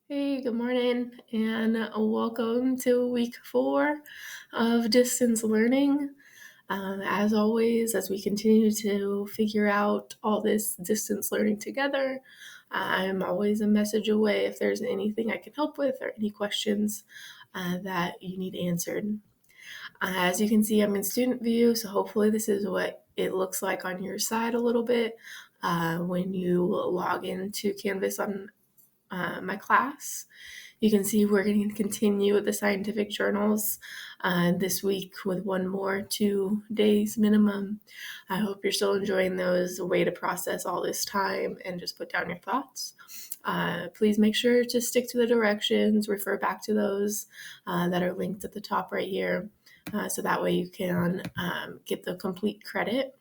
Hey, good morning, and welcome to week 4 of distance learning. As always, as we continue to figure out all this distance learning together, I'm always a message away if there's anything I can help with or any questions that you need answered. As you can see, I'm in student view, so hopefully this is what it looks like on your side a little bit when you log into Canvas on my class. You can see we're going to continue with the scientific journals this week with one more 2 days minimum. I hope you're still enjoying those, a way to process all this time and just put down your thoughts. Please make sure to stick to the directions, refer back to those that are linked at the top right here, so that way you can get the complete credit.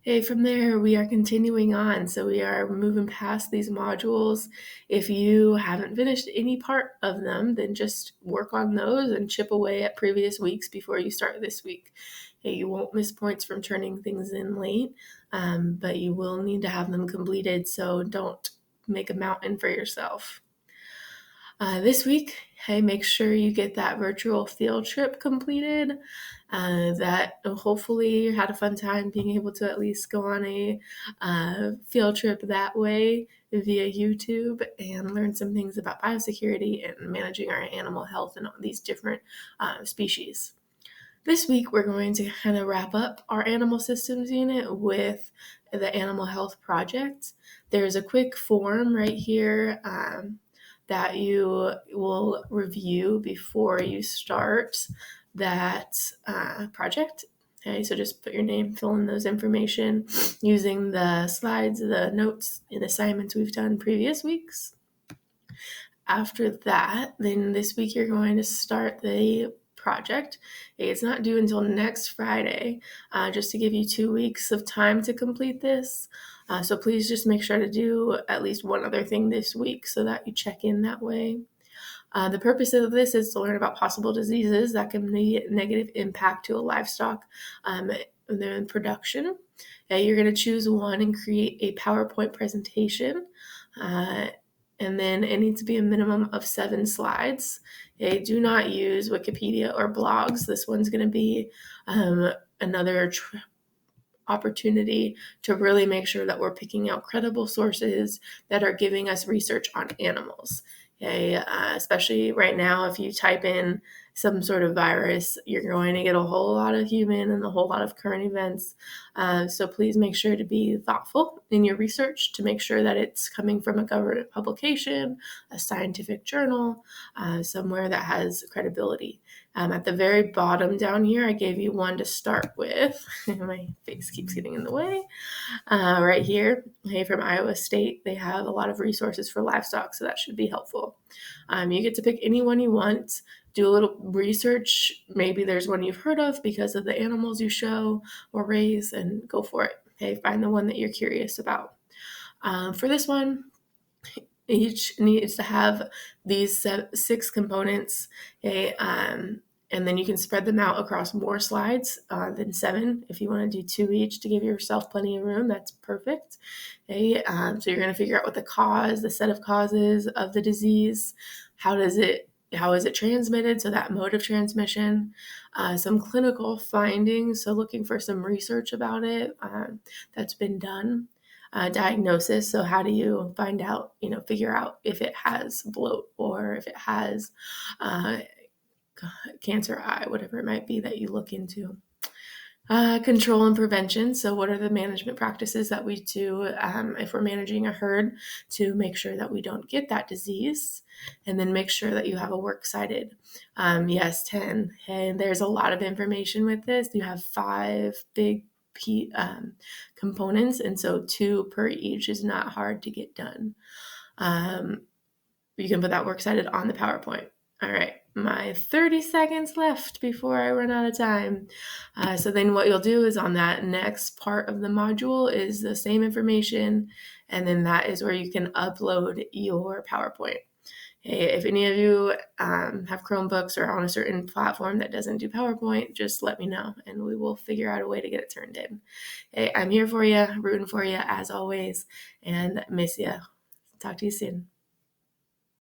Okay, from there, we are continuing on. So we are moving past these modules. If you haven't finished any part of them, then just work on those and chip away at previous weeks before you start this week. Okay, you won't miss points from turning things in late, but you will need to have them completed. So don't make a mountain for yourself. This week, hey, make sure you get that virtual field trip completed. That hopefully you had a fun time being able to at least go on a field trip that way via YouTube and learn some things about biosecurity and managing our animal health and all these different species. This week, we're going to kind of wrap up our animal systems unit with the animal health project. There's a quick form right here that you will review before you start that project. Okay, so just put your name, fill in those information using the slides, the notes, and assignments we've done previous weeks. After that, then this week you're going to start the project. It's not due until next Friday, just to give you 2 weeks of time to complete this. So please just make sure to do at least one other thing this week so that you check in that way. The purpose of this is to learn about possible diseases that can be negative impact to a livestock in production. You're going to choose one and create a PowerPoint presentation. And then it needs to be a minimum of 7 slides. Do not use Wikipedia or blogs. This one's going to be another opportunity to really make sure that we're picking out credible sources that are giving us research on animals. Okay, especially right now, if you type in some sort of virus, you're going to get a whole lot of human and a whole lot of current events. So please make sure to be thoughtful in your research to make sure that it's coming from a government publication, a scientific journal, somewhere that has credibility. At the very bottom down here, I gave you one to start with. My face keeps getting in the way. Right here, hey, from Iowa State, they have a lot of resources for livestock, so that should be helpful. You get to pick any one you want, do a little research. Maybe there's one you've heard of because of the animals you show or raise, and go for it. Okay, find the one that you're curious about. For this one, each needs to have these 6 components. Okay, and then you can spread them out across more slides than 7. If you want to do 2 each to give yourself plenty of room, that's perfect. Okay, so you're going to figure out what the set of causes of the disease, how is it transmitted, so that mode of transmission, some clinical findings, so looking for some research about it that's been done. Diagnosis, so how do you find out, figure out if it has bloat or if it has cancer eye, whatever it might be that you look into. Control and prevention. So, what are the management practices that we do if we're managing a herd to make sure that we don't get that disease? And then make sure that you have a works cited. Yes, 10. And there's a lot of information with this. You have 5 big components, and so 2 per each is not hard to get done. You can put that works cited on the PowerPoint. All right, my 30 seconds left before I run out of time. So then what you'll do is on that next part of the module is the same information, and then that is where you can upload your PowerPoint. Hey, if any of you have Chromebooks or on a certain platform that doesn't do PowerPoint, just let me know and we will figure out a way to get it turned in. Hey, I'm here for you, rooting for you as always, and miss you. Talk to you soon.